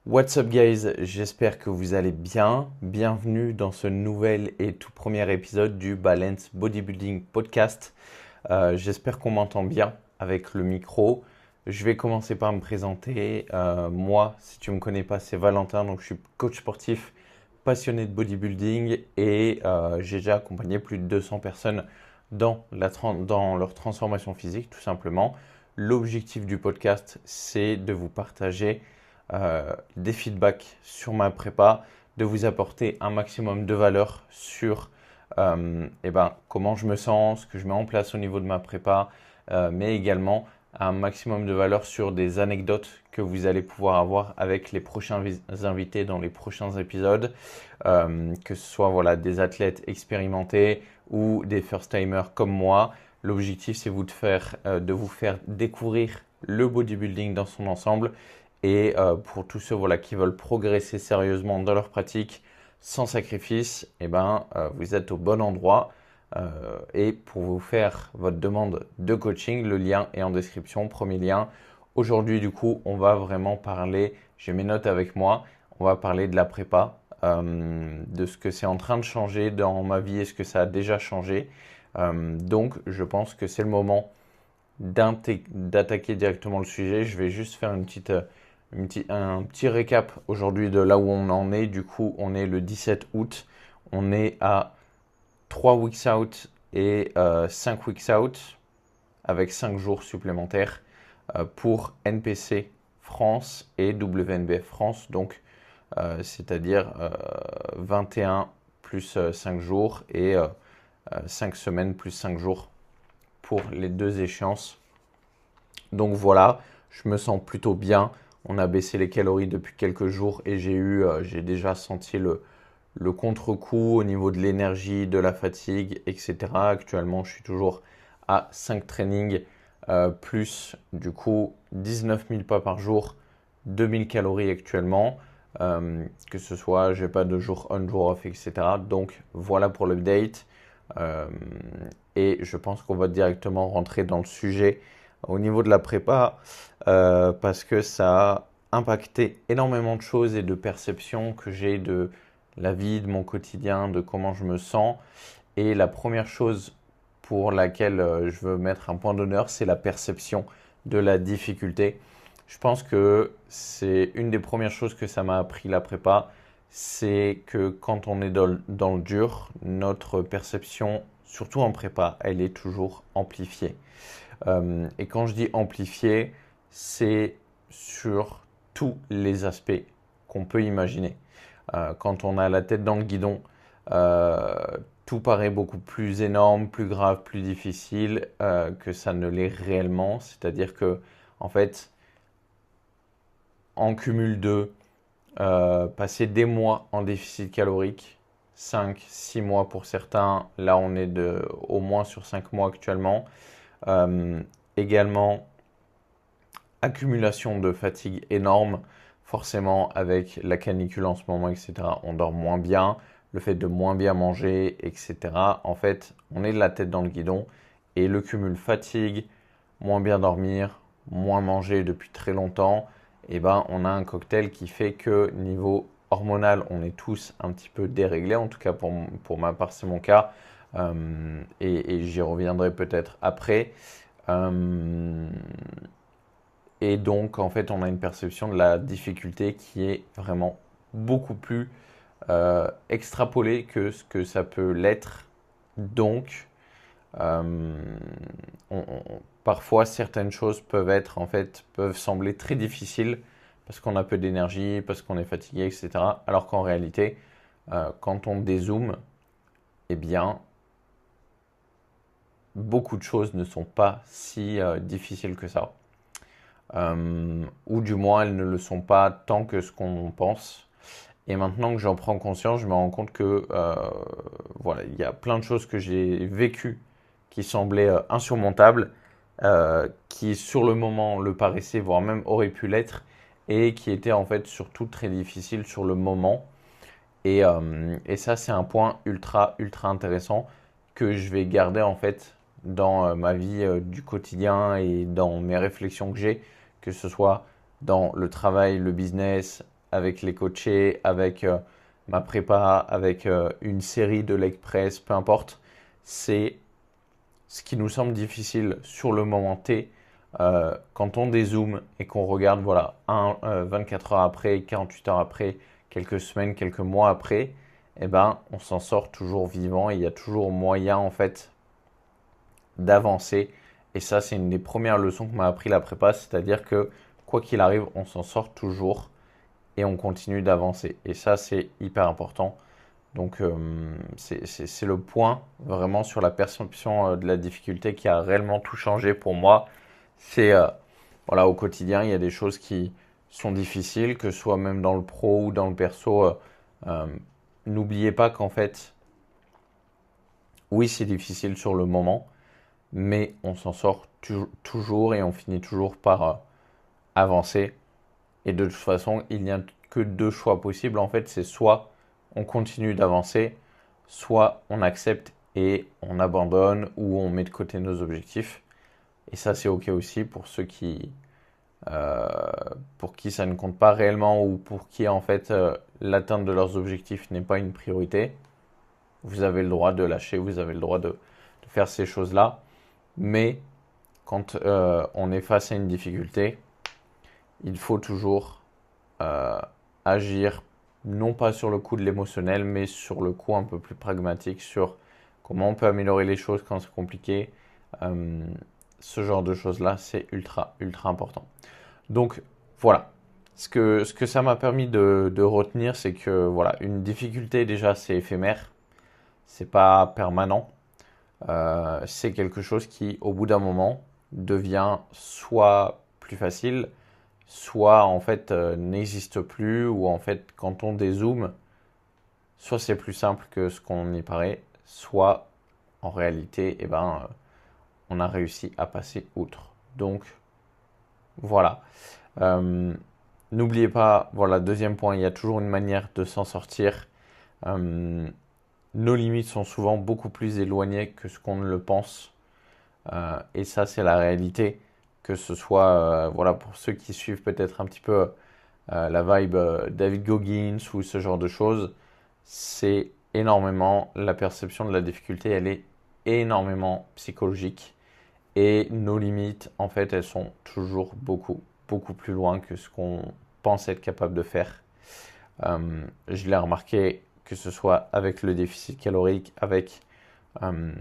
What's up guys, j'espère que vous allez bien. Bienvenue dans ce nouvel et tout premier épisode du Balance Bodybuilding Podcast. J'espère qu'on m'entend bien avec le micro. Je vais commencer par me présenter. Moi, si tu ne me connais pas, c'est Valentin, donc je suis coach sportif passionné de bodybuilding et j'ai déjà accompagné plus de 200 personnes dans leur transformation physique, tout simplement. L'objectif du podcast, c'est de vous partager des feedbacks sur ma prépa, de vous apporter un maximum de valeur sur comment je me sens, ce que je mets en place au niveau de ma prépa, mais également un maximum de valeur sur des anecdotes que vous allez pouvoir avoir avec les prochains invités dans les prochains épisodes, que ce soit voilà, des athlètes expérimentés ou des first-timers comme moi. L'objectif, c'est de vous faire découvrir le bodybuilding dans son ensemble et pour tous ceux voilà, qui veulent progresser sérieusement dans leur pratique sans sacrifice, vous êtes au bon endroit. Et pour vous faire votre demande de coaching, le lien est en description, premier lien. Aujourd'hui, du coup, on va vraiment parler, j'ai mes notes avec moi, on va parler de la prépa, de ce que c'est en train de changer dans ma vie et ce que ça a déjà changé. Donc, je pense que c'est le moment d'attaquer directement le sujet. Je vais juste faire un petit récap aujourd'hui de là où on en est. Du coup, on est le 17 août. On est à 3 weeks out et 5 weeks out avec 5 jours supplémentaires pour NPC France et WNBF France. Donc, c'est-à-dire 21 plus 5 jours et 5 semaines plus 5 jours pour les deux échéances. Donc voilà, je me sens plutôt bien. On a baissé les calories depuis quelques jours et j'ai déjà senti le contre-coup au niveau de l'énergie, de la fatigue, etc. Actuellement, je suis toujours à 5 trainings plus du coup 19 000 pas par jour, 2000 calories actuellement. Que ce soit, j'ai pas de jour on, jour off, etc. Donc voilà pour l'update. Euh, et je pense qu'on va directement rentrer dans le sujet au niveau de la prépa parce que ça a impacté énormément de choses et de perceptions que j'ai de la vie, de mon quotidien, de comment je me sens. Et la première chose pour laquelle je veux mettre un point d'honneur, c'est la perception de la difficulté. Je pense que c'est une des premières choses que ça m'a appris la prépa, c'est que quand on est dans le dur, notre perception, surtout en prépa, elle est toujours amplifiée. Et quand je dis amplifiée, c'est sur tous les aspects qu'on peut imaginer. Quand on a la tête dans le guidon, euh, tout paraît beaucoup plus énorme, plus grave, plus difficile que ça ne l'est réellement. C'est-à-dire que, en fait, en cumul de passer des mois en déficit calorique, 5, 6 mois pour certains, là on est au moins sur 5 mois actuellement. Euh, Également, accumulation de fatigue énorme, forcément avec la canicule en ce moment, etc. On dort moins bien, le fait de moins bien manger, etc. En fait, on est de la tête dans le guidon et le cumul fatigue, moins bien dormir, moins manger depuis très longtemps, on a un cocktail qui fait que niveau hormonal, on est tous un petit peu déréglés, en tout cas pour ma part, c'est mon cas, et j'y reviendrai peut-être après. Euh, et donc, en fait, on a une perception de la difficulté qui est vraiment beaucoup plus extrapolée que ce que ça peut l'être. Donc, euh, parfois, certaines choses peuvent sembler très difficiles parce qu'on a peu d'énergie, parce qu'on est fatigué, etc. Alors qu'en réalité, quand on dézoome, eh bien, beaucoup de choses ne sont pas si difficiles que ça. Ou du moins elles ne le sont pas tant que ce qu'on pense. Et maintenant que j'en prends conscience, je me rends compte que voilà, il y a plein de choses que j'ai vécues qui semblaient insurmontables, qui sur le moment le paraissaient, voire même auraient pu l'être, et qui étaient en fait surtout très difficiles sur le moment. Et ça, c'est un point ultra, ultra intéressant que je vais garder en fait dans ma vie du quotidien et dans mes réflexions que j'ai, que ce soit dans le travail, le business, avec les coachés, avec ma prépa, avec une série de leg press, peu importe. C'est ce qui nous semble difficile sur le moment T. Quand on dézoome et qu'on regarde, voilà, 24 heures après, 48 heures après, quelques semaines, quelques mois après, eh ben, on s'en sort toujours vivant et il y a toujours moyen, en fait, d'avancer. Et ça, c'est une des premières leçons que m'a appris la prépa, c'est-à-dire que quoi qu'il arrive, on s'en sort toujours et on continue d'avancer. Et ça, c'est hyper important. Donc, c'est le point vraiment sur la perception de la difficulté qui a réellement tout changé pour moi. C'est, voilà, au quotidien, il y a des choses qui sont difficiles, que ce soit même dans le pro ou dans le perso. Euh, N'oubliez pas qu'en fait, oui, c'est difficile sur le moment, mais on s'en sort toujours et on finit toujours par avancer. Et de toute façon, il n'y a que deux choix possibles. En fait, c'est soit on continue d'avancer, soit on accepte et on abandonne ou on met de côté nos objectifs. Et ça, c'est OK aussi euh, pour qui ça ne compte pas réellement ou pour qui, en fait, l'atteinte de leurs objectifs n'est pas une priorité. Vous avez le droit de lâcher, vous avez le droit de faire ces choses-là. Mais quand on est face à une difficulté, il faut toujours euh, agir non pas sur le coup de l'émotionnel, mais sur le coup un peu plus pragmatique, sur comment on peut améliorer les choses quand c'est compliqué. Euh, Ce genre de choses-là, c'est ultra, ultra important. Donc voilà, ce que ça m'a permis de retenir, c'est que voilà, une difficulté déjà, c'est éphémère, c'est pas permanent. C'est quelque chose qui, au bout d'un moment, devient soit plus facile, soit en fait n'existe plus, ou en fait quand on dézoome, soit c'est plus simple que ce qu'on y paraît, soit en réalité, eh ben, on a réussi à passer outre. Donc voilà. Euh, N'oubliez pas, voilà, deuxième point, il y a toujours une manière de s'en sortir. Euh, nos limites sont souvent beaucoup plus éloignées que ce qu'on ne le pense. Et ça, c'est la réalité. Que ce soit, voilà, pour ceux qui suivent peut-être un petit peu la vibe David Goggins ou ce genre de choses, c'est énormément, la perception de la difficulté, elle est énormément psychologique. Et nos limites, en fait, elles sont toujours beaucoup, beaucoup plus loin que ce qu'on pense être capable de faire. Je l'ai remarqué que ce soit avec le déficit calorique, avec euh,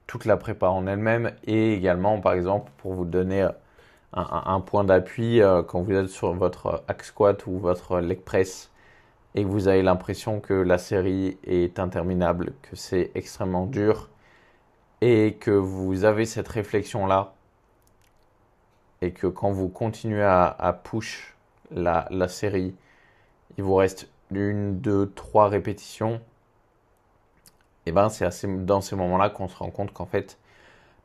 toute la prépa en elle-même et également, par exemple, pour vous donner un point d'appui quand vous êtes sur votre hack squat ou votre leg press et que vous avez l'impression que la série est interminable, que c'est extrêmement dur et que vous avez cette réflexion-là et que quand vous continuez à push la série, il vous reste une, deux, trois répétitions, et ben c'est dans ces moments-là qu'on se rend compte qu'en fait,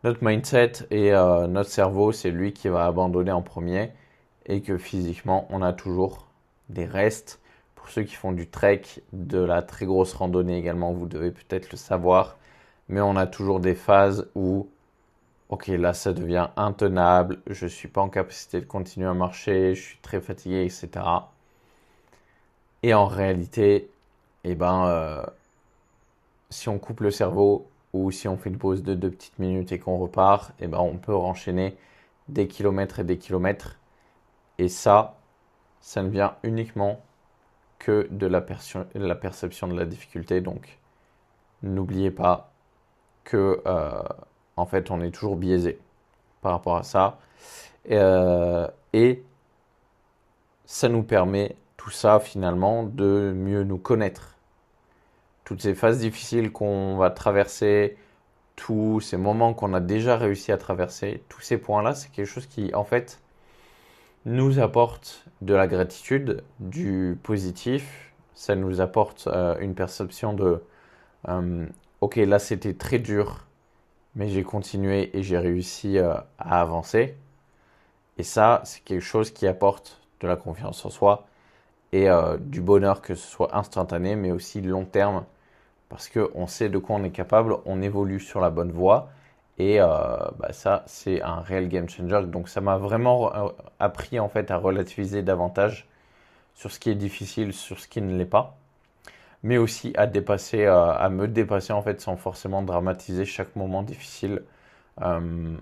notre mindset et notre cerveau, c'est lui qui va abandonner en premier et que physiquement, on a toujours des restes. Pour ceux qui font du trek, de la très grosse randonnée également, vous devez peut-être le savoir, mais on a toujours des phases où, ok, là, ça devient intenable, je ne suis pas en capacité de continuer à marcher, je suis très fatigué, etc. Et en réalité, eh ben, si on coupe le cerveau ou si on fait une pause de 2 petites minutes et qu'on repart, eh ben, on peut enchaîner des kilomètres et des kilomètres. Et ça ne vient uniquement que de la perception de la difficulté. Donc, n'oubliez pas que, en fait, on est toujours biaisé par rapport à ça. Et ça nous permet, tout ça, finalement, de mieux nous connaître. Toutes ces phases difficiles qu'on va traverser, tous ces moments qu'on a déjà réussi à traverser, tous ces points-là, c'est quelque chose qui, en fait, nous apporte de la gratitude, du positif. Ça nous apporte une perception de ok, là c'était très dur, mais j'ai continué et j'ai réussi à avancer. Et ça, c'est quelque chose qui apporte de la confiance en soi et du bonheur, que ce soit instantané, mais aussi long terme, parce qu'on sait de quoi on est capable, on évolue sur la bonne voie. Et ça, c'est un réel game changer. Donc ça m'a vraiment appris en fait à relativiser davantage sur ce qui est difficile, sur ce qui ne l'est pas, mais aussi à me dépasser en fait sans forcément dramatiser chaque moment difficile. Euh,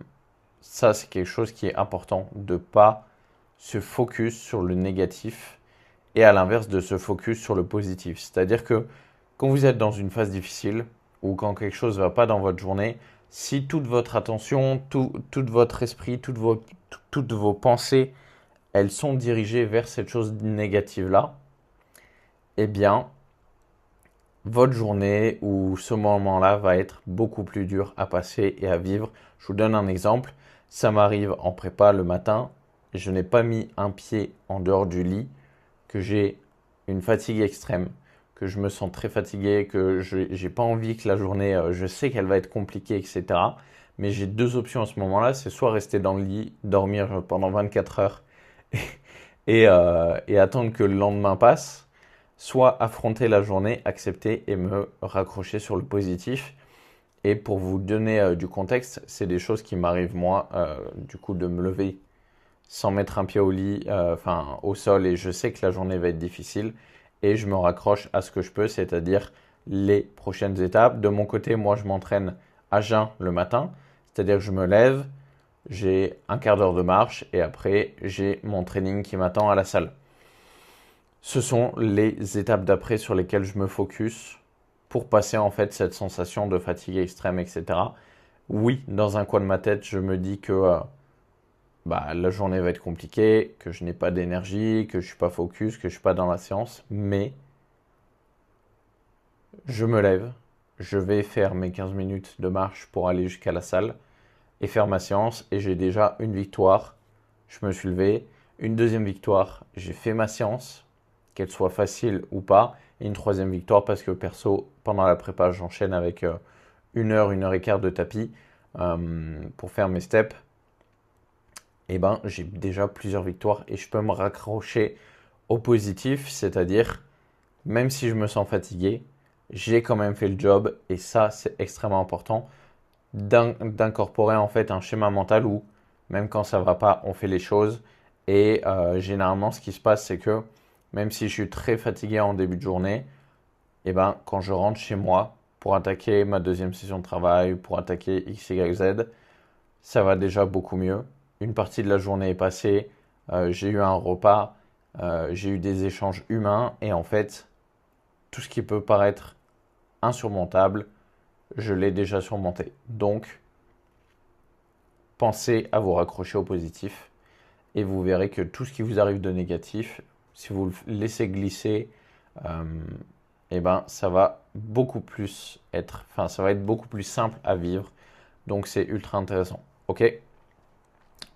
Ça, c'est quelque chose qui est important, de ne pas se focus sur le négatif et à l'inverse de se focus sur le positif. C'est-à-dire que quand vous êtes dans une phase difficile ou quand quelque chose ne va pas dans votre journée, si toute votre attention, tout votre esprit, toutes vos pensées, elles sont dirigées vers cette chose négative-là, eh bien, votre journée ou ce moment-là va être beaucoup plus dur à passer et à vivre. Je vous donne un exemple. Ça m'arrive en prépa le matin, je n'ai pas mis un pied en dehors du lit, que j'ai une fatigue extrême, que je me sens très fatigué, que je n'ai pas envie que la journée, je sais qu'elle va être compliquée, etc. Mais j'ai deux options à ce moment-là, c'est soit rester dans le lit, dormir pendant 24 heures et attendre que le lendemain passe, soit affronter la journée, accepter et me raccrocher sur le positif. Et pour vous donner du contexte, c'est des choses qui m'arrivent moi, du coup, de me lever sans mettre un pied au lit, enfin au sol, et je sais que la journée va être difficile, et je me raccroche à ce que je peux, c'est-à-dire les prochaines étapes. De mon côté, moi, je m'entraîne à jeun le matin, c'est-à-dire que je me lève, j'ai un quart d'heure de marche, et après, j'ai mon training qui m'attend à la salle. Ce sont les étapes d'après sur lesquelles je me focus pour passer en fait cette sensation de fatigue extrême, etc. Oui, dans un coin de ma tête, je me dis que la journée va être compliquée, que je n'ai pas d'énergie, que je ne suis pas focus, que je ne suis pas dans la séance, mais je me lève, je vais faire mes 15 minutes de marche pour aller jusqu'à la salle et faire ma séance et j'ai déjà une victoire, je me suis levé, une deuxième victoire, j'ai fait ma séance, qu'elle soit facile ou pas, et une troisième victoire parce que perso, pendant la prépa, j'enchaîne avec une heure et quart de tapis pour faire mes steps. Et ben, j'ai déjà plusieurs victoires et je peux me raccrocher au positif, c'est-à-dire, même si je me sens fatigué, j'ai quand même fait le job et ça, c'est extrêmement important d'incorporer en fait un schéma mental où, même quand ça va pas, on fait les choses. Et généralement, ce qui se passe, c'est que même si je suis très fatigué en début de journée, et ben, quand je rentre chez moi pour attaquer ma deuxième session de travail, pour attaquer X, Y, Z, ça va déjà beaucoup mieux. Une partie de la journée est passée, j'ai eu un repas, j'ai eu des échanges humains et en fait, tout ce qui peut paraître insurmontable, je l'ai déjà surmonté. Donc, pensez à vous raccrocher au positif et vous verrez que tout ce qui vous arrive de négatif, si vous le laissez glisser, euh, eh ben, ça va ça va être beaucoup plus simple à vivre. Donc, c'est ultra intéressant. Ok?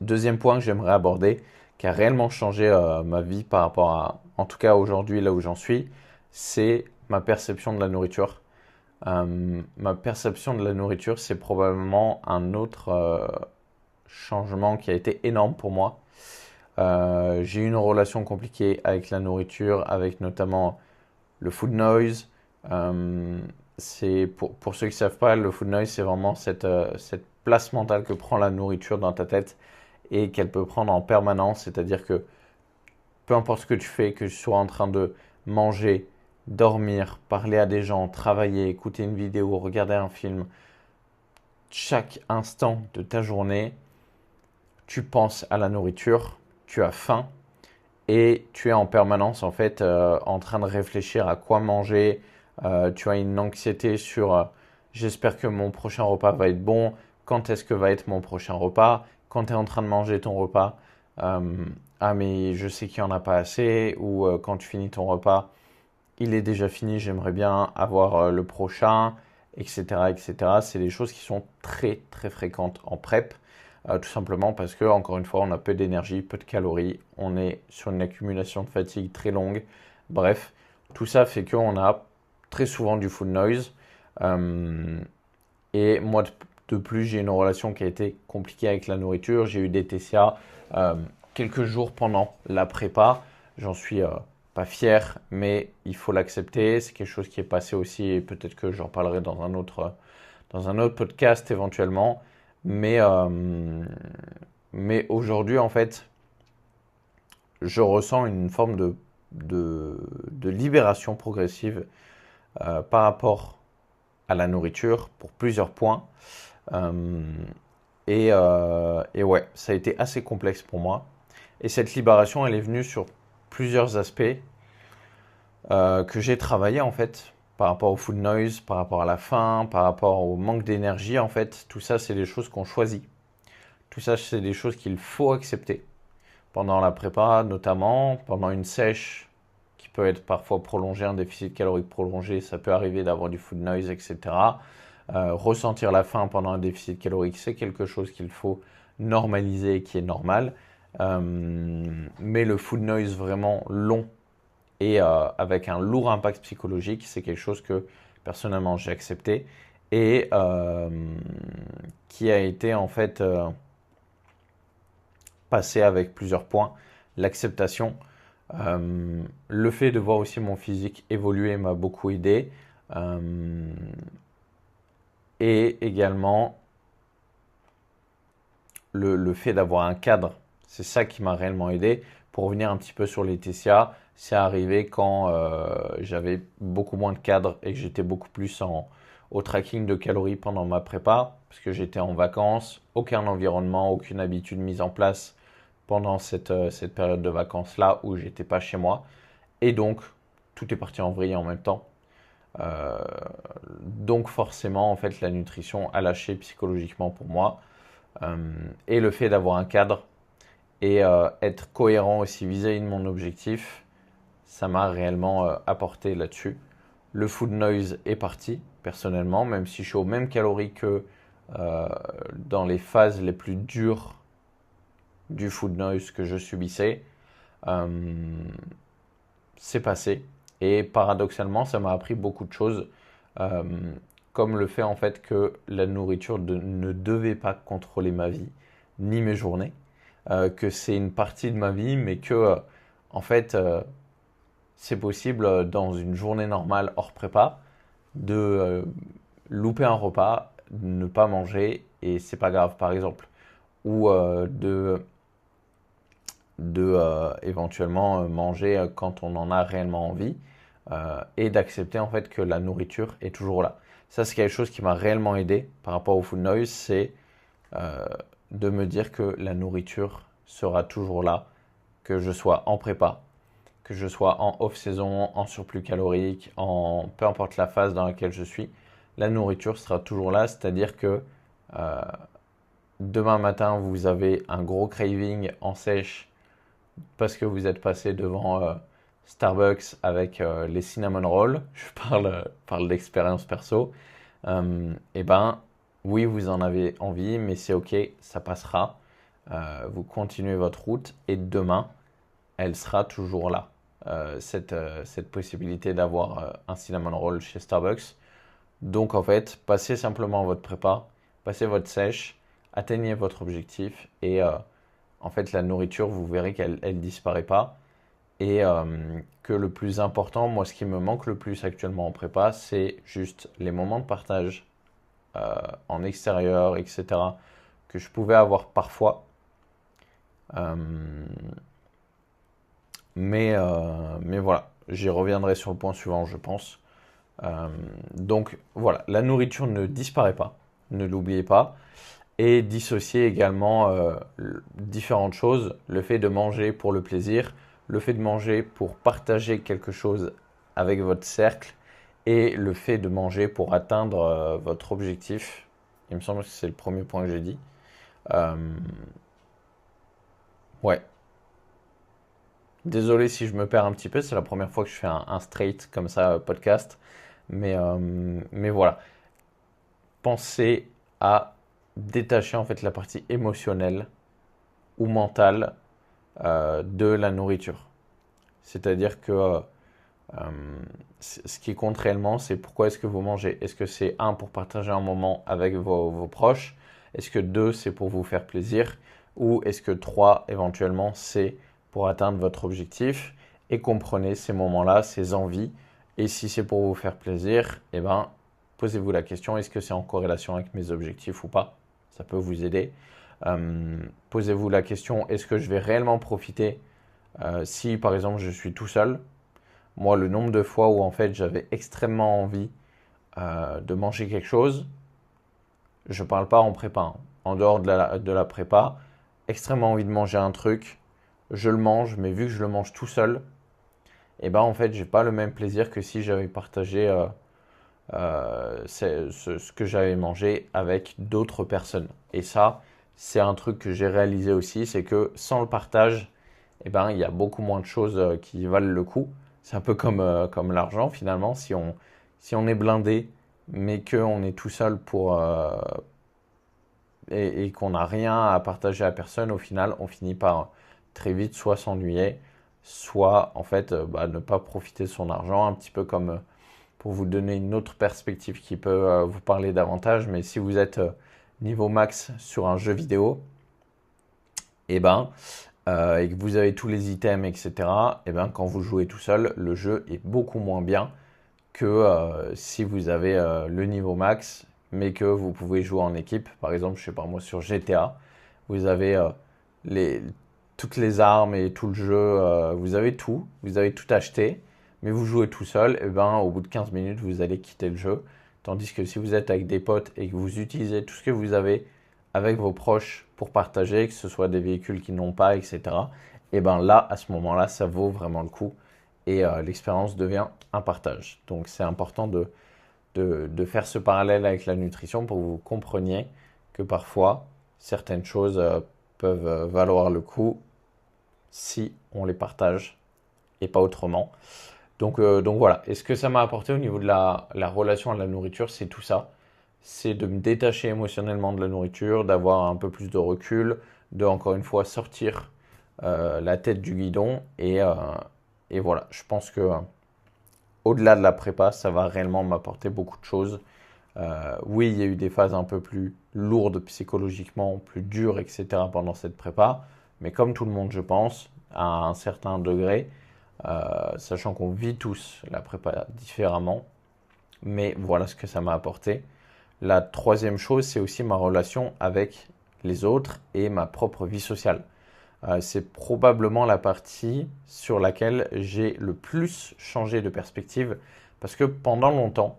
Deuxième point que j'aimerais aborder, qui a réellement changé ma vie par rapport à, en tout cas aujourd'hui, là où j'en suis, c'est ma perception de la nourriture. Ma perception de la nourriture, c'est probablement un autre changement qui a été énorme pour moi. J'ai eu une relation compliquée avec la nourriture, avec notamment le food noise. C'est pour ceux qui ne savent pas, le food noise, c'est vraiment cette place mentale que prend la nourriture dans ta tête et qu'elle peut prendre en permanence. C'est-à-dire que peu importe ce que tu fais, que tu sois en train de manger, dormir, parler à des gens, travailler, écouter une vidéo, regarder un film, chaque instant de ta journée, tu penses à la nourriture, tu as faim et tu es en permanence en fait en train de réfléchir à quoi manger. Tu as une anxiété sur j'espère que mon prochain repas va être bon, quand est-ce que va être mon prochain repas, quand tu es en train de manger ton repas, ah mais je sais qu'il n'y en a pas assez, ou quand tu finis ton repas, il est déjà fini, j'aimerais bien avoir le prochain, etc., etc. C'est des choses qui sont très très fréquentes en prep, tout simplement parce que, encore une fois, on a peu d'énergie, peu de calories, on est sur une accumulation de fatigue très longue. Bref, tout ça fait qu'on a très souvent du food noise. Euh, et moi, de plus, j'ai une relation qui a été compliquée avec la nourriture. J'ai eu des TCA quelques jours pendant la prépa. J'en suis pas fier, mais il faut l'accepter. C'est quelque chose qui est passé aussi et peut-être que j'en parlerai dans un autre podcast éventuellement. Mais, euh, mais aujourd'hui, en fait, je ressens une forme de de libération progressive par rapport à la nourriture pour plusieurs points. Et ouais, ça a été assez complexe pour moi. Et cette libération, elle est venue sur plusieurs aspects que j'ai travaillé en fait, par rapport au food noise, par rapport à la faim, par rapport au manque d'énergie en fait. Tout ça, c'est des choses qu'on choisit. Tout ça, c'est des choses qu'il faut accepter. Pendant la prépa, notamment, pendant une sèche qui peut être parfois prolongée, un déficit calorique prolongé, ça peut arriver d'avoir du food noise, etc. Ressentir la faim pendant un déficit calorique, c'est quelque chose qu'il faut normaliser et qui est normal. Mais le food noise vraiment long et avec un lourd impact psychologique, c'est quelque chose que personnellement j'ai accepté et qui a été en fait passé avec plusieurs points. L'acceptation, le fait de voir aussi mon physique évoluer m'a beaucoup aidé. Et également le fait d'avoir un cadre, c'est ça qui m'a réellement aidé. Pour revenir un petit peu sur les TCA, c'est arrivé quand j'avais beaucoup moins de cadre et que j'étais beaucoup plus au tracking de calories pendant ma prépa, parce que j'étais en vacances, aucun environnement, aucune habitude mise en place pendant cette période de vacances-là où j'étais pas chez moi. Et donc, tout est parti en vrille en même temps. Donc forcément, en fait, la nutrition a lâché psychologiquement pour moi. Et le fait d'avoir un cadre et être cohérent aussi vis-à-vis de mon objectif, ça m'a réellement apporté là-dessus. Le food noise est parti, personnellement, même si je suis aux mêmes calories que dans les phases les plus dures du food noise que je subissais. C'est passé. Et paradoxalement, ça m'a appris beaucoup de choses, comme le fait en fait que la nourriture ne devait pas contrôler ma vie, ni mes journées, que c'est une partie de ma vie, mais que en fait, c'est possible dans une journée normale hors prépa de louper un repas, ne pas manger et c'est pas grave par exemple, ou de éventuellement manger quand on en a réellement envie et d'accepter en fait que la nourriture est toujours là. Ça, c'est quelque chose qui m'a réellement aidé par rapport au food noise, c'est de me dire que la nourriture sera toujours là, que je sois en prépa, que je sois en off-saison, en surplus calorique, en peu importe la phase dans laquelle je suis, la nourriture sera toujours là, c'est-à-dire que demain matin, vous avez un gros craving en sèche parce que vous êtes passé devant Starbucks avec les cinnamon rolls, je parle d'expérience perso, et ben oui, vous en avez envie, mais c'est ok, ça passera. Vous continuez votre route et demain, elle sera toujours là. Cette possibilité d'avoir un cinnamon roll chez Starbucks. Donc en fait, passez simplement votre prépa, passez votre sèche, atteignez votre objectif et en fait la nourriture, vous verrez qu'elle ne disparaît pas. Et que le plus important, moi ce qui me manque le plus actuellement en prépa, c'est juste les moments de partage en extérieur, etc. que je pouvais avoir parfois. Mais voilà, j'y reviendrai sur le point suivant, je pense. Donc voilà, la nourriture ne disparaît pas, ne l'oubliez pas. Et dissocier également différentes choses, le fait de manger pour le plaisir, le fait de manger pour partager quelque chose avec votre cercle et le fait de manger pour atteindre votre objectif. Il me semble que c'est le premier point que j'ai dit. Ouais. Désolé si je me perds un petit peu, c'est la première fois que je fais un straight comme ça podcast. Mais voilà. Pensez à détacher en fait la partie émotionnelle ou mentale de la nourriture. C'est-à-dire que ce qui compte réellement, c'est pourquoi est-ce que vous mangez. Est-ce que c'est un, pour partager un moment avec vos proches? Est-ce que deux, c'est pour vous faire plaisir? Ou est-ce que trois, éventuellement, c'est pour atteindre votre objectif? Et comprenez ces moments-là, ces envies. Et si c'est pour vous faire plaisir, eh ben, posez-vous la question, est-ce que c'est en corrélation avec mes objectifs ou pas? Ça peut vous aider. Posez-vous la question, est-ce que je vais réellement profiter Si par exemple je suis tout seul, moi le nombre de fois où en fait j'avais extrêmement envie de manger quelque chose, je parle pas en prépa, hein. En dehors de la prépa, extrêmement envie de manger un truc, je le mange, mais vu que je le mange tout seul, et ben en fait j'ai pas le même plaisir que si j'avais partagé ce que j'avais mangé avec d'autres personnes. Et ça, c'est un truc que j'ai réalisé aussi, c'est que sans le partage, eh ben, il y a beaucoup moins de choses qui valent le coup. C'est un peu comme l'argent finalement. Si on est blindé, mais qu'on est tout seul et qu'on n'a rien à partager à personne, au final, on finit par très vite soit s'ennuyer, soit en fait ne pas profiter de son argent, un petit peu comme pour vous donner une autre perspective qui peut vous parler davantage. Mais si vous êtes niveau max sur un jeu vidéo, et et que vous avez tous les items, etc., et ben, quand vous jouez tout seul, le jeu est beaucoup moins bien que si vous avez le niveau max, mais que vous pouvez jouer en équipe. Par exemple, je sais pas moi, sur GTA, vous avez les, toutes les armes et tout le jeu, vous avez tout acheté, mais vous jouez tout seul, et ben, au bout de 15 minutes, vous allez quitter le jeu. Tandis que si vous êtes avec des potes et que vous utilisez tout ce que vous avez avec vos proches pour partager, que ce soit des véhicules qui n'ont pas, etc., et ben là, à ce moment-là, ça vaut vraiment le coup et l'expérience devient un partage. Donc c'est important de faire ce parallèle avec la nutrition pour que vous compreniez que parfois certaines choses peuvent valoir le coup si on les partage et pas autrement. Donc voilà, et ce que ça m'a apporté au niveau de la relation à la nourriture, c'est tout ça. C'est de me détacher émotionnellement de la nourriture, d'avoir un peu plus de recul, de encore une fois sortir la tête du guidon et voilà, je pense que au-delà de la prépa, ça va réellement m'apporter beaucoup de choses. Oui, il y a eu des phases un peu plus lourdes psychologiquement, plus dures, etc. pendant cette prépa, mais comme tout le monde, je pense, à un certain degré, sachant qu'on vit tous la prépa différemment, mais voilà ce que ça m'a apporté. La troisième chose, c'est aussi ma relation avec les autres et ma propre vie sociale. C'est probablement la partie sur laquelle j'ai le plus changé de perspective parce que pendant longtemps,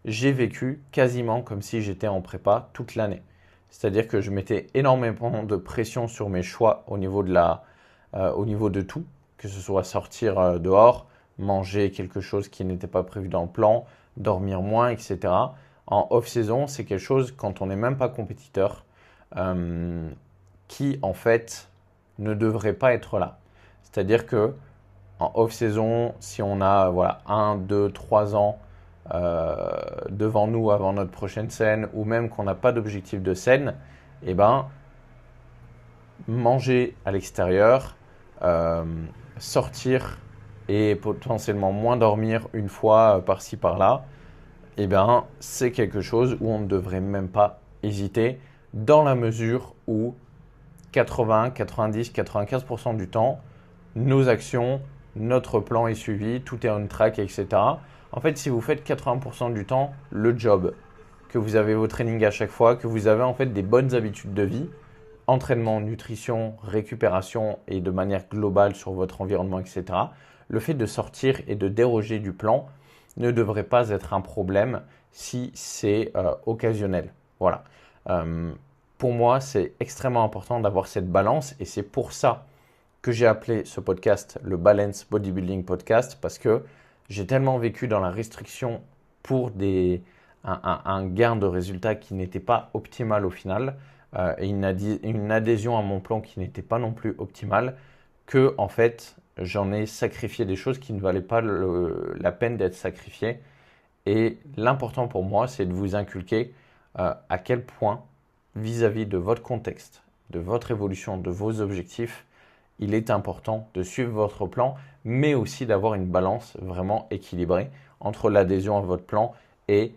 j'ai vécu quasiment comme si j'étais en prépa toute l'année. C'est-à-dire que je mettais énormément de pression sur mes choix au niveau de tout, que ce soit sortir dehors, manger quelque chose qui n'était pas prévu dans le plan, dormir moins, etc. En off-saison, c'est quelque chose, quand on n'est même pas compétiteur, qui en fait ne devrait pas être là. C'est-à-dire que en off-saison, si on a voilà, 1, 2, 3 ans devant nous avant notre prochaine scène, ou même qu'on n'a pas d'objectif de scène, eh ben, manger à l'extérieur, euh, sortir et potentiellement moins dormir une fois par-ci par-là, eh ben, c'est quelque chose où on ne devrait même pas hésiter dans la mesure où 80, 90, 95% du temps, nos actions, notre plan est suivi, tout est on track, etc. En fait, si vous faites 80% du temps le job, que vous avez vos trainings à chaque fois, que vous avez en fait des bonnes habitudes de vie, entraînement, nutrition, récupération et de manière globale sur votre environnement, etc., le fait de sortir et de déroger du plan ne devrait pas être un problème si c'est occasionnel. Voilà. Pour moi, c'est extrêmement important d'avoir cette balance et c'est pour ça que j'ai appelé ce podcast le Balance Bodybuilding Podcast parce que j'ai tellement vécu dans la restriction pour un gain de résultat qui n'était pas optimal au final et une adhésion à mon plan qui n'était pas non plus optimale que en fait j'en ai sacrifié des choses qui ne valaient pas la peine d'être sacrifiées. Et l'important pour moi, c'est de vous inculquer à quel point vis-à-vis de votre contexte, de votre évolution, de vos objectifs, il est important de suivre votre plan, mais aussi d'avoir une balance vraiment équilibrée entre l'adhésion à votre plan et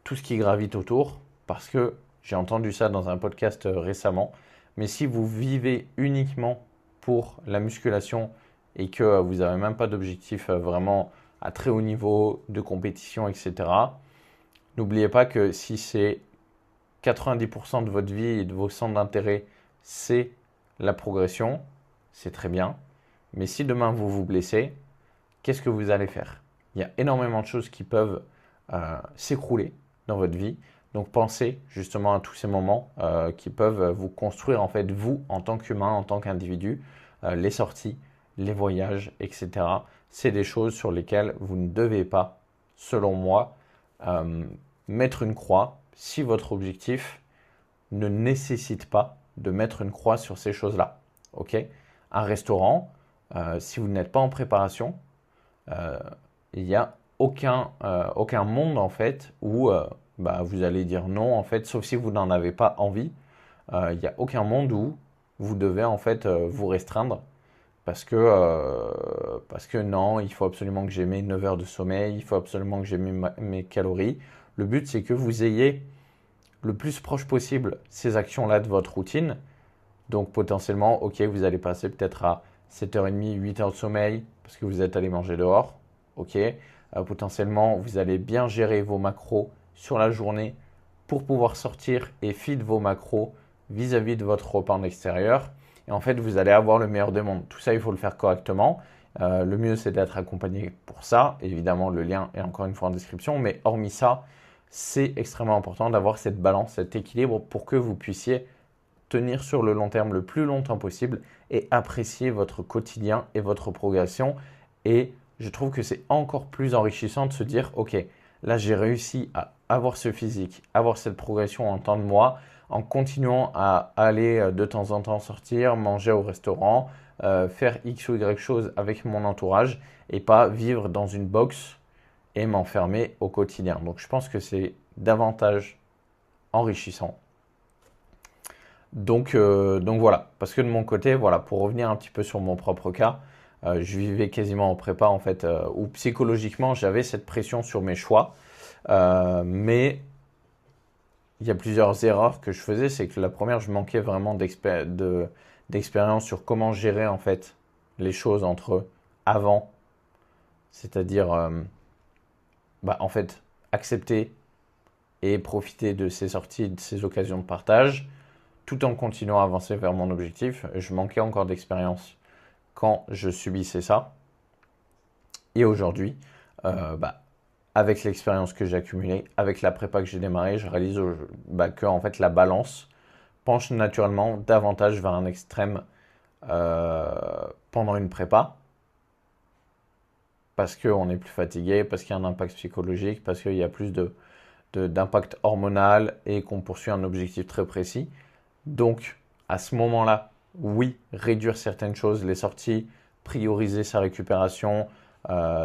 tout ce qui gravite autour, parce que j'ai entendu ça dans un podcast récemment, mais si vous vivez uniquement pour la musculation et que vous n'avez même pas d'objectif vraiment à très haut niveau de compétition, etc., n'oubliez pas que si c'est 90% de votre vie et de vos centres d'intérêt, c'est la progression, c'est très bien. Mais si demain vous vous blessez, qu'est-ce que vous allez faire? Il y a énormément de choses qui peuvent s'écrouler dans votre vie. Donc pensez justement à tous ces moments qui peuvent vous construire en fait vous en tant qu'humain, en tant qu'individu, les sorties, les voyages, etc. C'est des choses sur lesquelles vous ne devez pas, selon moi, mettre une croix si votre objectif ne nécessite pas de mettre une croix sur ces choses-là. Ok? Un restaurant, si vous n'êtes pas en préparation, il n'y a aucun monde en fait où vous allez dire non en fait, sauf si vous n'en avez pas envie. Il n'y a aucun monde où vous devez en fait vous restreindre parce que non, il faut absolument que j'ai mes 9 heures de sommeil, il faut absolument que j'ai mes calories. Le but, c'est que vous ayez le plus proche possible ces actions-là de votre routine. Donc potentiellement, ok, vous allez passer peut-être à 7h30, 8 heures de sommeil parce que vous êtes allé manger dehors. Ok, potentiellement, vous allez bien gérer vos macros sur la journée pour pouvoir sortir et feed vos macros vis-à-vis de votre repas en extérieur. Et en fait, vous allez avoir le meilleur des mondes. Tout ça, il faut le faire correctement. Le mieux, c'est d'être accompagné pour ça. Évidemment, le lien est encore une fois en description. Mais hormis ça, c'est extrêmement important d'avoir cette balance, cet équilibre pour que vous puissiez tenir sur le long terme le plus longtemps possible et apprécier votre quotidien et votre progression. Et je trouve que c'est encore plus enrichissant de se dire, ok, là j'ai réussi à avoir ce physique, avoir cette progression en temps de mois, en continuant à aller de temps en temps sortir, manger au restaurant, faire X ou Y choses avec mon entourage et pas vivre dans une box et m'enfermer au quotidien. Donc je pense que c'est davantage enrichissant. Donc voilà, parce que de mon côté, voilà, pour revenir un petit peu sur mon propre cas, je vivais quasiment en prépa en fait, où psychologiquement j'avais cette pression sur mes choix, mais il y a plusieurs erreurs que je faisais. C'est que la première, je manquais vraiment d'expérience sur comment gérer en fait les choses entre avant, c'est-à-dire en fait accepter et profiter de ces sorties, de ces occasions de partage, tout en continuant à avancer vers mon objectif. Je manquais encore d'expérience quand je subissais ça. Et aujourd'hui, avec l'expérience que j'ai accumulée, avec la prépa que j'ai démarrée, je réalise que en fait, la balance penche naturellement davantage vers un extrême pendant une prépa. Parce qu'on est plus fatigué, parce qu'il y a un impact psychologique, parce qu'il y a plus d'impact hormonal et qu'on poursuit un objectif très précis. Donc, à ce moment-là, oui, réduire certaines choses, les sorties, prioriser sa récupération,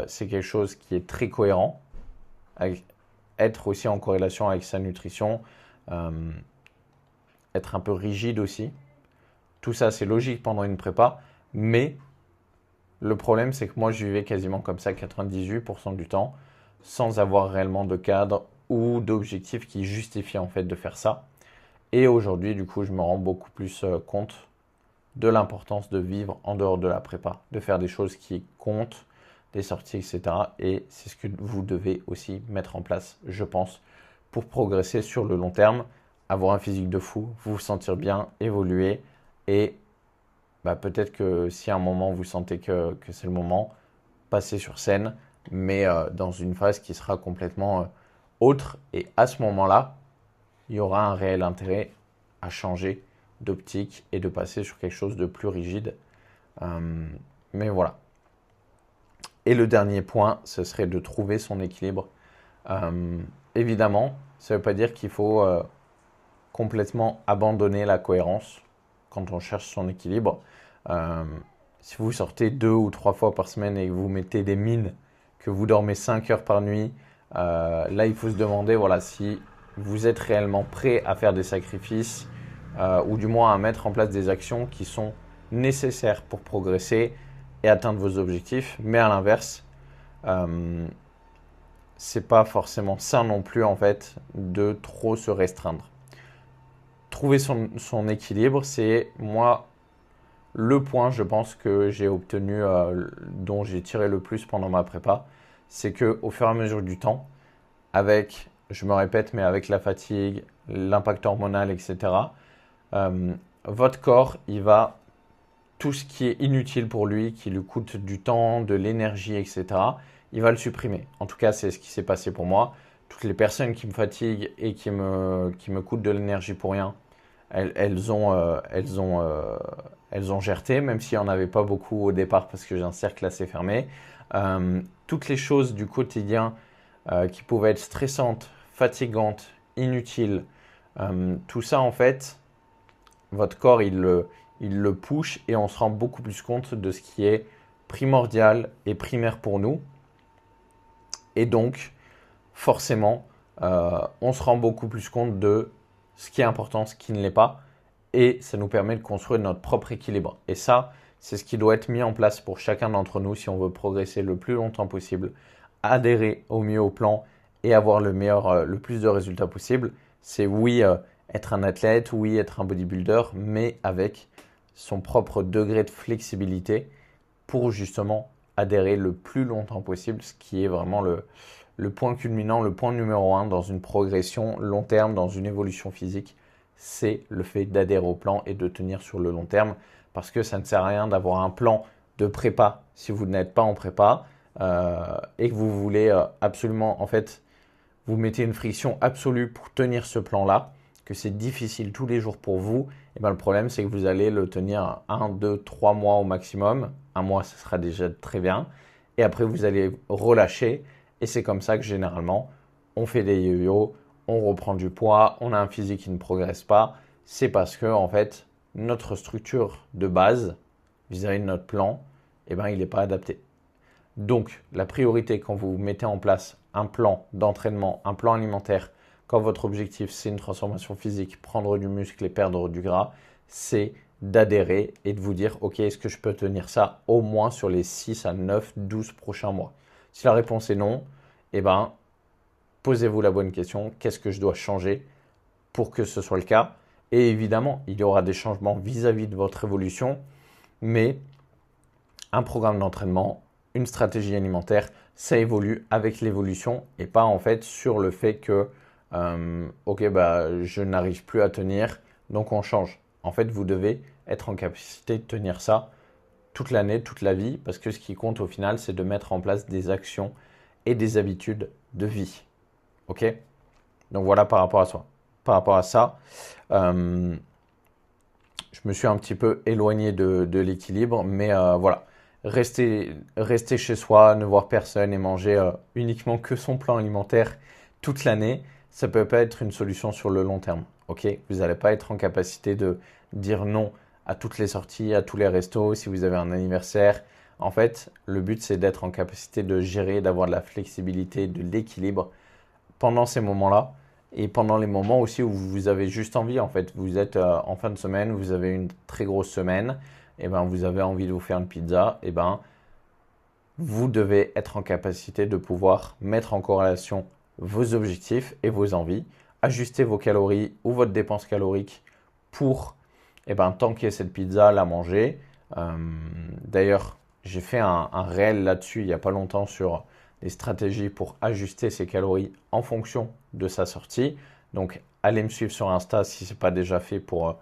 c'est quelque chose qui est très cohérent. Être aussi en corrélation avec sa nutrition, être un peu rigide aussi. Tout ça, c'est logique pendant une prépa, mais le problème, c'est que moi, je vivais quasiment comme ça 98% du temps, sans avoir réellement de cadre ou d'objectif qui justifie en fait de faire ça. Et aujourd'hui, du coup, je me rends beaucoup plus compte de l'importance de vivre en dehors de la prépa, de faire des choses qui comptent, des sorties, etc. Et c'est ce que vous devez aussi mettre en place, je pense, pour progresser sur le long terme, avoir un physique de fou, vous sentir bien, évoluer et peut-être que si à un moment vous sentez que c'est le moment, passer sur scène, mais dans une phase qui sera complètement autre. Et à ce moment-là, il y aura un réel intérêt à changer d'optique et de passer sur quelque chose de plus rigide. Mais voilà. Et le dernier point, ce serait de trouver son équilibre. Évidemment, ça ne veut pas dire qu'il faut complètement abandonner la cohérence quand on cherche son équilibre. Si vous sortez 2 ou 3 fois par semaine et que vous mettez des mines, que vous dormez 5 heures par nuit, là il faut se demander si vous êtes réellement prêt à faire des sacrifices ou du moins à mettre en place des actions qui sont nécessaires pour progresser et atteindre vos objectifs. Mais à l'inverse, c'est pas forcément sain non plus en fait de trop se restreindre. Trouver son équilibre, c'est moi le point, je pense, que j'ai obtenu, dont j'ai tiré le plus pendant ma prépa, c'est qu'au fur et à mesure du temps, je me répète, mais avec la fatigue, l'impact hormonal, etc., votre corps, il va tout ce qui est inutile pour lui, qui lui coûte du temps, de l'énergie, etc., il va le supprimer. En tout cas, c'est ce qui s'est passé pour moi. Toutes les personnes qui me fatiguent et qui me coûtent de l'énergie pour rien, elles ont gerté, même s'il n'y en avait pas beaucoup au départ parce que j'ai un cercle assez fermé. Toutes les choses du quotidien qui pouvaient être stressantes, fatigantes, inutiles, tout ça en fait, votre corps il le push et on se rend beaucoup plus compte de ce qui est primordial et primaire pour nous. Et donc, forcément, on se rend beaucoup plus compte de ce qui est important, ce qui ne l'est pas. Et ça nous permet de construire notre propre équilibre. Et ça, c'est ce qui doit être mis en place pour chacun d'entre nous si on veut progresser le plus longtemps possible, adhérer au mieux au plan et avoir le plus de résultats possible. C'est oui, être un athlète, oui, être un bodybuilder, mais avec son propre degré de flexibilité pour justement adhérer le plus longtemps possible, ce qui est vraiment le point culminant, le point numéro un dans une progression long terme, dans une évolution physique, c'est le fait d'adhérer au plan et de tenir sur le long terme, parce que ça ne sert à rien d'avoir un plan de prépa si vous n'êtes pas en prépa et que vous voulez absolument, en fait, vous mettez une friction absolue pour tenir ce plan-là, que c'est difficile tous les jours pour vous, et bien le problème c'est que vous allez le tenir 1, 2, 3 mois au maximum. Un mois, ce sera déjà très bien. Et après, vous allez relâcher. Et c'est comme ça que généralement, on fait des yo-yo, on reprend du poids, on a un physique qui ne progresse pas. C'est parce que, en fait, notre structure de base vis-à-vis de notre plan, eh ben, il n'est pas adapté. Donc, la priorité quand vous mettez en place un plan d'entraînement, un plan alimentaire, quand votre objectif c'est une transformation physique, prendre du muscle et perdre du gras, c'est d'adhérer et de vous dire ok, est-ce que je peux tenir ça au moins sur les 6 à 9, 12 prochains mois? Si la réponse est non, eh ben, posez-vous la bonne question, qu'est-ce que je dois changer pour que ce soit le cas? Et évidemment, il y aura des changements vis-à-vis de votre évolution, mais un programme d'entraînement, une stratégie alimentaire, ça évolue avec l'évolution et pas en fait sur le fait que ok, bah, je n'arrive plus à tenir, donc on change. En fait, vous devez être en capacité de tenir ça toute l'année, toute la vie, parce que ce qui compte au final, c'est de mettre en place des actions et des habitudes de vie. Ok? Donc voilà par rapport à ça. Par rapport à ça, je me suis un petit peu éloigné de l'équilibre, mais voilà. Rester chez soi, ne voir personne et manger uniquement que son plan alimentaire toute l'année, ça ne peut pas être une solution sur le long terme. Ok? Vous n'allez pas être en capacité de dire non à toutes les sorties, à tous les restos, si vous avez un anniversaire. En fait, le but, c'est d'être en capacité de gérer, d'avoir de la flexibilité, de l'équilibre pendant ces moments-là et pendant les moments aussi où vous avez juste envie. En fait, vous êtes en fin de semaine, vous avez une très grosse semaine, et ben vous avez envie de vous faire une pizza, et ben vous devez être en capacité de pouvoir mettre en corrélation vos objectifs et vos envies, ajuster vos calories ou votre dépense calorique pour tanker cette pizza, la manger. D'ailleurs, j'ai fait un réel là-dessus il n'y a pas longtemps sur les stratégies pour ajuster ses calories en fonction de sa sortie. Donc, allez me suivre sur Insta si ce n'est pas déjà fait pour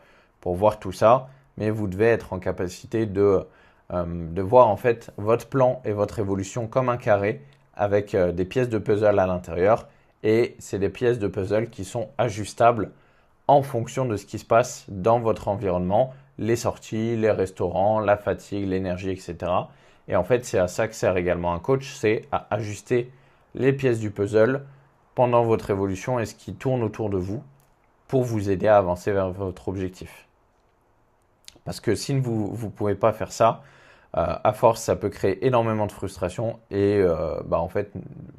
voir tout ça. Mais vous devez être en capacité de voir en fait votre plan et votre évolution comme un carré avec des pièces de puzzle à l'intérieur. Et c'est des pièces de puzzle qui sont ajustables en fonction de ce qui se passe dans votre environnement, les sorties, les restaurants, la fatigue, l'énergie, etc. Et en fait, c'est à ça que sert également un coach, c'est à ajuster les pièces du puzzle pendant votre évolution et ce qui tourne autour de vous pour vous aider à avancer vers votre objectif. Parce que si vous ne pouvez pas faire ça, à force, ça peut créer énormément de frustration et en fait,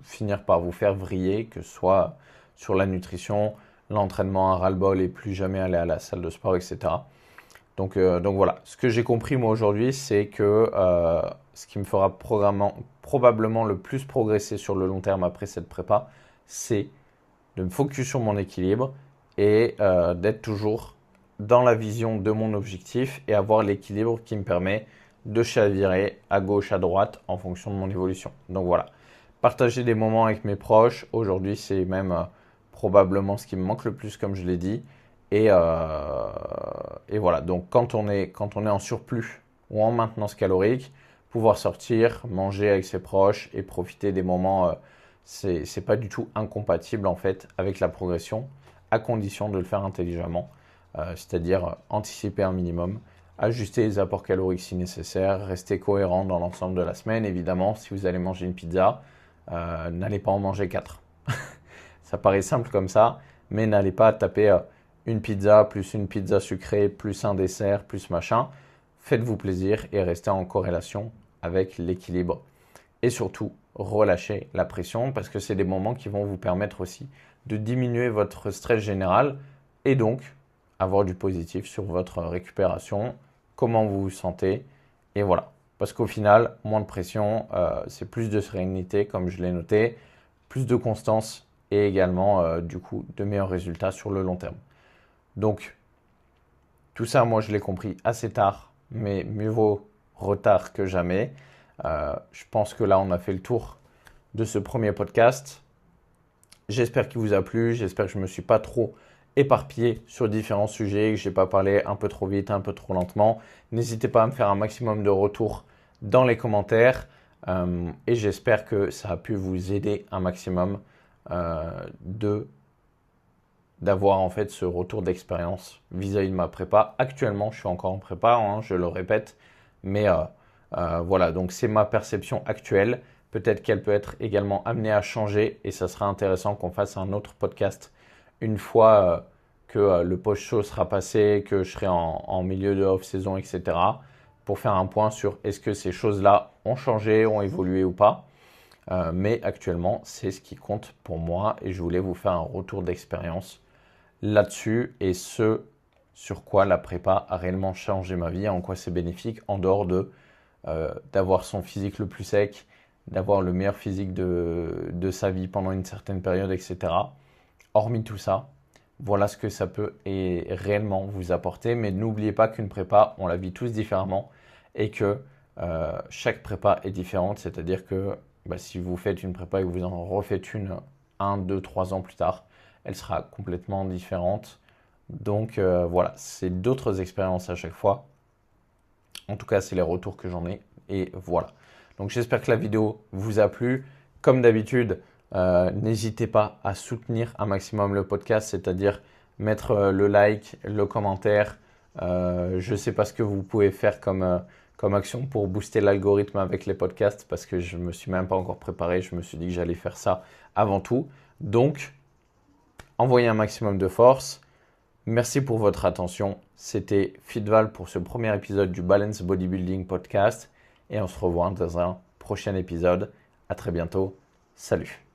finir par vous faire vriller, que ce soit sur la nutrition, l'entraînement à ras-le-bol et plus jamais aller à la salle de sport, etc. Donc voilà, ce que j'ai compris moi aujourd'hui, c'est que ce qui me fera probablement le plus progresser sur le long terme après cette prépa, c'est de me focus sur mon équilibre et d'être toujours dans la vision de mon objectif et avoir l'équilibre qui me permet de chavirer à gauche, à droite en fonction de mon évolution. Donc voilà, partager des moments avec mes proches, aujourd'hui c'est même probablement ce qui me manque le plus comme je l'ai dit. Et voilà, donc quand on est en surplus ou en maintenance calorique, pouvoir sortir, manger avec ses proches et profiter des moments, c'est pas du tout incompatible en fait avec la progression, à condition de le faire intelligemment, c'est-à-dire anticiper un minimum, ajuster les apports caloriques si nécessaire, rester cohérent dans l'ensemble de la semaine. Évidemment, si vous allez manger une pizza, n'allez pas en manger 4. Ça paraît simple comme ça, mais n'allez pas taper une pizza plus une pizza sucrée plus un dessert plus machin. Faites-vous plaisir et restez en corrélation avec l'équilibre. Et surtout, relâchez la pression parce que c'est des moments qui vont vous permettre aussi de diminuer votre stress général et donc avoir du positif sur votre récupération, comment vous vous sentez et voilà. Parce qu'au final, moins de pression, c'est plus de sérénité comme je l'ai noté, plus de constance et également du coup de meilleurs résultats sur le long terme. Donc tout ça, moi je l'ai compris assez tard, mais mieux vaut retard que jamais. Je pense que là, on a fait le tour de ce premier podcast. J'espère qu'il vous a plu. J'espère que je ne me suis pas trop éparpillé sur différents sujets, que je n'ai pas parlé un peu trop vite, un peu trop lentement. N'hésitez pas à me faire un maximum de retours dans les commentaires. Et j'espère que ça a pu vous aider un maximum d'avoir en fait ce retour d'expérience vis-à-vis de ma prépa. Actuellement, je suis encore en prépa, hein, je le répète, mais voilà, donc c'est ma perception actuelle. Peut-être qu'elle peut être également amenée à changer et ça sera intéressant qu'on fasse un autre podcast une fois que le post-show sera passé, que je serai en milieu de off-saison, etc. pour faire un point sur est-ce que ces choses-là ont changé, ont évolué ou pas. Mais actuellement, c'est ce qui compte pour moi et je voulais vous faire un retour d'expérience là-dessus et ce sur quoi la prépa a réellement changé ma vie, en quoi c'est bénéfique, en dehors d'avoir son physique le plus sec, d'avoir le meilleur physique de sa vie pendant une certaine période, etc. Hormis tout ça, voilà ce que ça peut et réellement vous apporter. Mais n'oubliez pas qu'une prépa, on la vit tous différemment et que chaque prépa est différente. C'est-à-dire que si vous faites une prépa et que vous en refaites une 1, 2, 3 ans plus tard, elle sera complètement différente. Donc voilà, c'est d'autres expériences à chaque fois. En tout cas, c'est les retours que j'en ai. Et voilà. Donc j'espère que la vidéo vous a plu. Comme d'habitude, n'hésitez pas à soutenir un maximum le podcast, c'est-à-dire mettre le like, le commentaire. Je ne sais pas ce que vous pouvez faire comme action pour booster l'algorithme avec les podcasts parce que je ne me suis même pas encore préparé. Je me suis dit que j'allais faire ça avant tout. Donc, envoyez un maximum de force. Merci pour votre attention. C'était Fitval pour ce premier épisode du Balance Bodybuilding Podcast. Et on se revoit dans un prochain épisode. À très bientôt. Salut.